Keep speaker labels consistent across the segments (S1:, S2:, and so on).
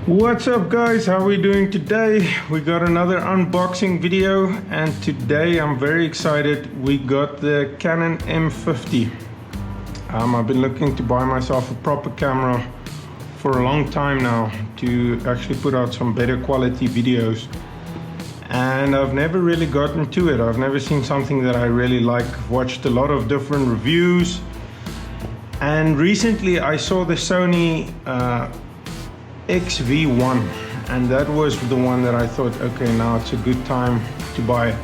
S1: What's up guys, how are we doing today? We got another unboxing video, and today I'm very excited. We got the Canon M50. I've been looking to buy myself a proper camera for a long time now to actually put out some better quality videos, and I've never really gotten to it. I've never seen something that I really like. I've watched a lot of different reviews, and recently I saw the Sony XV1, and that was the one that I thought, okay, now it's a good time to buy it.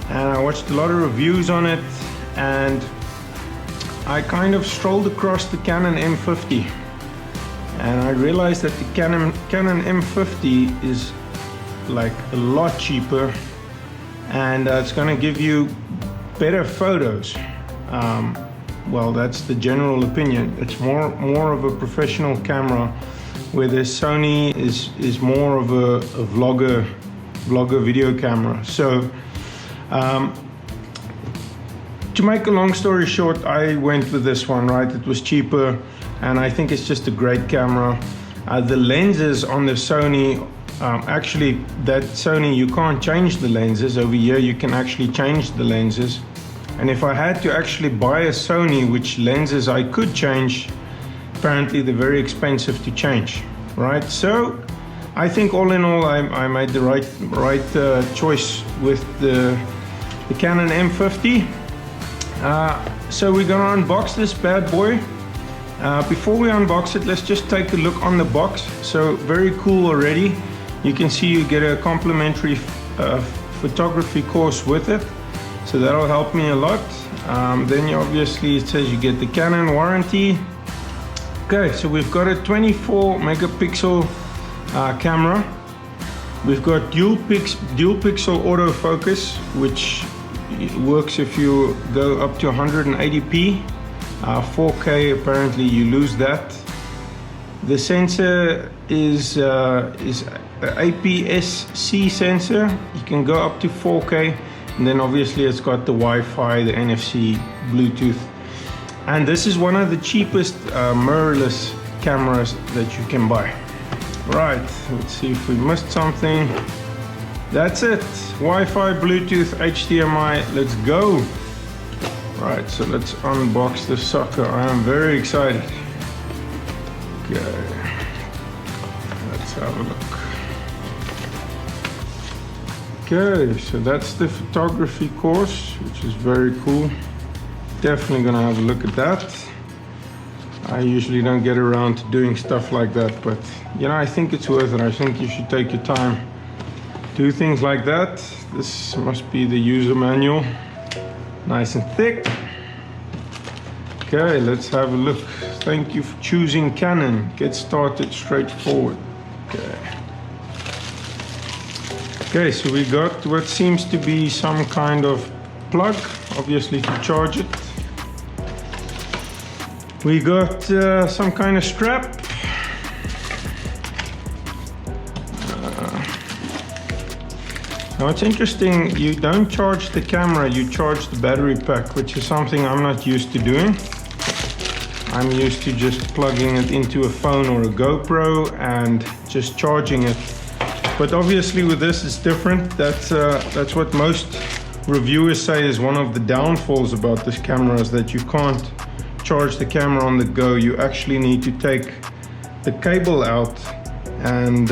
S1: And I watched a lot of reviews on it, and I kind of strolled across the Canon M50, and I realized that the Canon M50 is like a lot cheaper, and it's going to give you better photos. Well, that's the general opinion. It's more of a professional camera, where the Sony is more of a vlogger video camera. So to make a long story short, I went with this one, right? It was cheaper, and I think it's just a great camera. The lenses on the Sony, actually that Sony, you can't change the lenses. Over here you can actually change the lenses. And if I had to actually buy a Sony, which lenses I could change, apparently they're very expensive to change, right? So I think all in all, I made the right choice with the Canon M50. So we're gonna unbox this bad boy. Before we unbox it, let's just take a look on the box. So very cool already. You can see you get a complimentary photography course with it. So that'll help me a lot. Then obviously it says you get the Canon warranty. Okay, so we've got a 24 megapixel camera. We've got dual pixel autofocus, which works if you go up to 180p. 4K, apparently you lose that. The sensor is APS-C sensor. You can go up to 4K. And then obviously it's got the Wi-Fi, the NFC, Bluetooth. And this is one of the cheapest mirrorless cameras that you can buy. Right, let's see if we missed something. That's it. Wi-Fi, Bluetooth, HDMI, let's go. Right, so let's unbox this sucker. I am very excited. Okay, let's have a look. Okay, so that's the photography course, which is very cool. Definitely gonna have a look at that. I usually don't get around to doing stuff like that, but you know, I think it's worth it. I think you should take your time, do things like that. This must be the user manual, nice and thick. Okay, let's have a look. Thank you for choosing Canon. Get started, straightforward. Okay. Okay, so we got what seems to be some kind of plug, obviously to charge it. We got some kind of strap. Now it's interesting, you don't charge the camera, you charge the battery pack, which is something I'm not used to doing. I'm used to just plugging it into a phone or a GoPro and just charging it. But obviously with this it's different. That's what most reviewers say is one of the downfalls about this camera, is that you can't charge the camera on the go. You actually need to take the cable out, and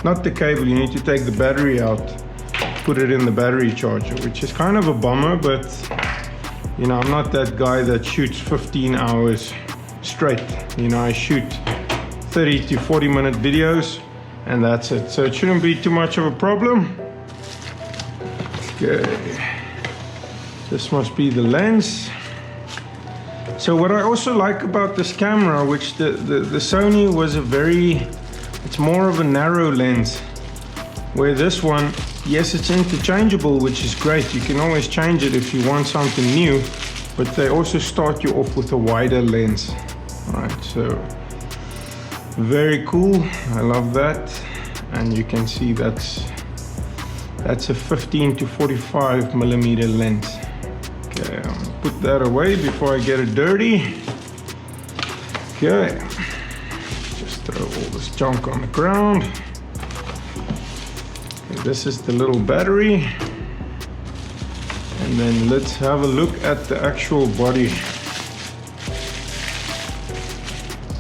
S1: not the cable, you need to take the battery out, put it in the battery charger, which is kind of a bummer. But you know, I'm not that guy that shoots 15 hours straight. You know, I shoot 30 to 40 minute videos, and that's it. So it shouldn't be too much of a problem. Okay, this must be the lens. So what I also like about this camera, which the Sony was it's more of a narrow lens, where this one, yes, it's interchangeable, which is great. You can always change it if you want something new, but they also start you off with a wider lens. All right, so very cool. I love that. And you can see that's a 15 to 45 millimeter lens. Okay, I'm gonna put that away before I get it dirty. Okay, just throw all this junk on the ground. Okay, this is the little battery. And then let's have a look at the actual body.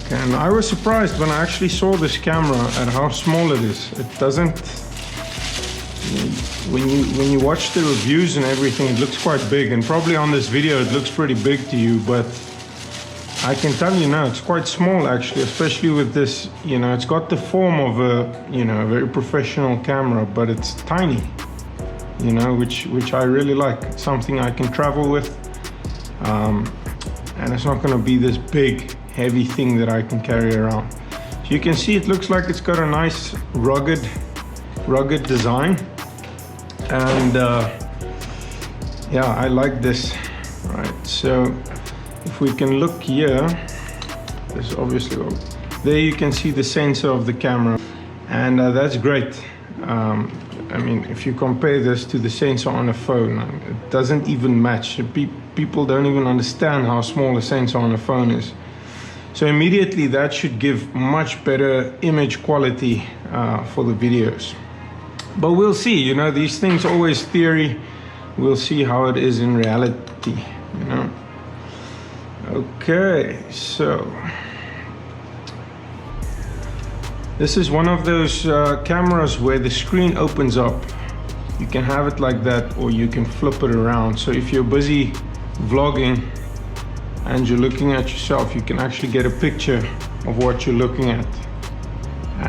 S1: Okay, and I was surprised when I actually saw this camera at how small it is. It doesn't, when you watch the reviews and everything, it looks quite big, and probably on this video it looks pretty big to you, but I can tell you now it's quite small actually, especially with this, you know, it's got the form of a, you know, a very professional camera, but it's tiny, you know, which I really like. It's something I can travel with, and it's not going to be this big heavy thing that I can carry around. So you can see it looks like it's got a nice rugged design, and yeah, I like this. Right, so if we can look here, there's obviously, there you can see the sensor of the camera, and that's great. I mean, if you compare this to the sensor on a phone, it doesn't even match. People don't even understand how small a sensor on a phone is. So immediately that should give much better image quality for the videos. But we'll see, you know, these things are always theory. We'll see how it is in reality, you know. Okay, so this is one of those cameras where the screen opens up. You can have it like that, or you can flip it around. So if you're busy vlogging and you're looking at yourself, you can actually get a picture of what you're looking at,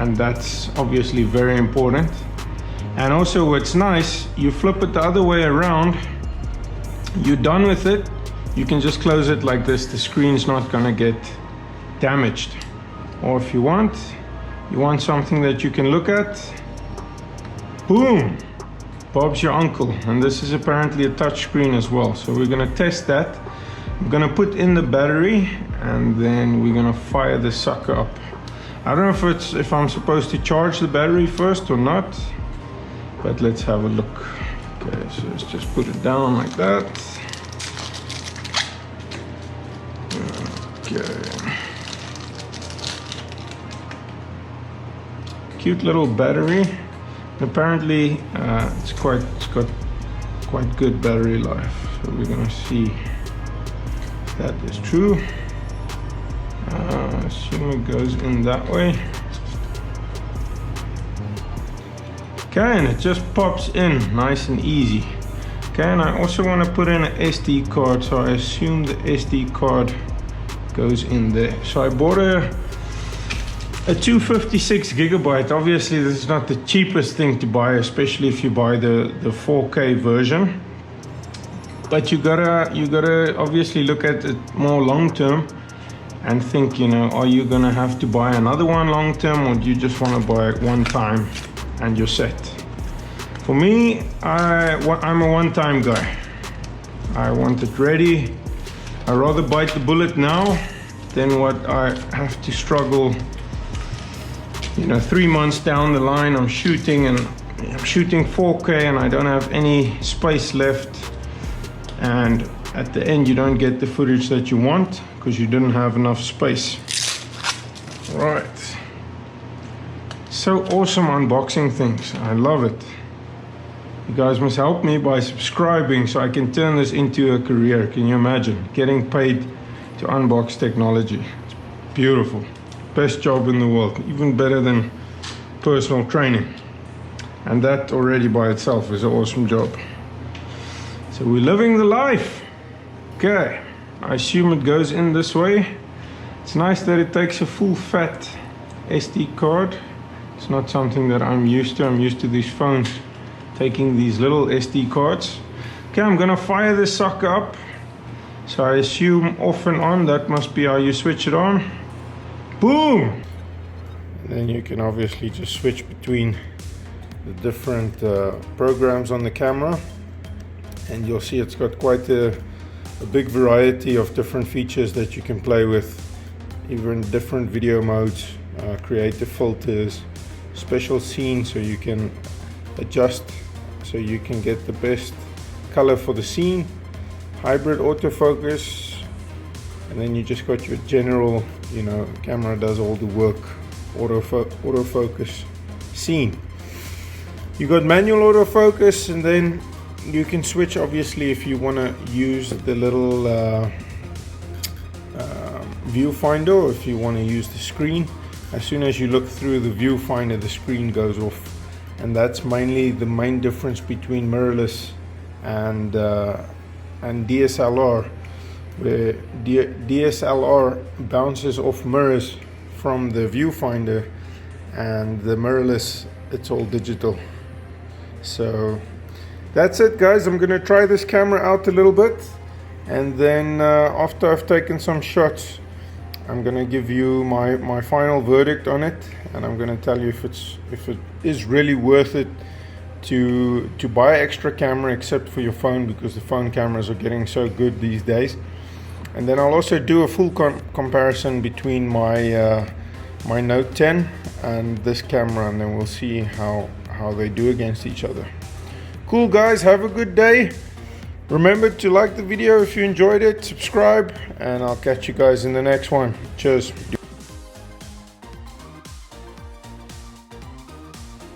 S1: and that's obviously very important. And also what's nice, you flip it the other way around, you're done with it, you can just close it like this. The screen's not gonna get damaged. Or if you want something that you can look at, boom, Bob's your uncle. And this is apparently a touch screen as well, so we're gonna test that. I'm gonna put in the battery, and then we're gonna fire the sucker up. I don't know if I'm supposed to charge the battery first or not, but let's have a look. Okay, so let's just put it down like that. Okay. Cute little battery. Apparently, it's got quite good battery life. So we're gonna see if that is true. Assume it goes in that way. Okay, and it just pops in nice and easy. Okay, and I also want to put in an SD card, so I assume the SD card goes in there. So I bought a 256 gigabyte. Obviously this is not the cheapest thing to buy, especially if you buy the 4K version, but you gotta obviously look at it more long term and think, you know, are you gonna have to buy another one long term, or do you just want to buy it one time and you're set? For me, I'm a one-time guy. I want it ready. I'd rather bite the bullet now than what I have to struggle, you know, 3 months down the line. I'm shooting 4K and I don't have any space left, and at the end you don't get the footage that you want because you didn't have enough space. Right, so awesome unboxing things. I love it. You guys must help me by subscribing so I can turn this into a career. Can you imagine getting paid to unbox technology? It's beautiful. Best job in the world, even better than personal training, and that already by itself is an awesome job. So we're living the life. Okay, I assume it goes in this way. It's nice that it takes a full fat SD card. It's not something that I'm used to. I'm used to these phones taking these little SD cards. Okay, I'm gonna fire this sucker up. So I assume off and on, that must be how you switch it on. Boom! And then you can obviously just switch between the different programs on the camera, and you'll see it's got quite a big variety of different features that you can play with, even different video modes, creative filters, special scenes, so you can adjust so you can get the best color for the scene, hybrid autofocus, and then you just got your general, you know, camera does all the work autofocus scene. You got manual autofocus, and then you can switch obviously if you want to use the little viewfinder, or if you want to use the screen. As soon as you look through the viewfinder, the screen goes off, and that's mainly the main difference between mirrorless and DSLR. The DSLR bounces off mirrors from the viewfinder, and the mirrorless, it's all digital. So that's it, guys. I'm gonna try this camera out a little bit, and then after I've taken some shots, I'm gonna give you my final verdict on it, and I'm gonna tell you if it is really worth it to buy extra camera except for your phone, because the phone cameras are getting so good these days. And then I'll also do a full comparison between my my Note 10 and this camera, and then we'll see how they do against each other. Cool, guys, have a good day. Remember to like the video if you enjoyed it, subscribe, and I'll catch you guys in the next one. Cheers.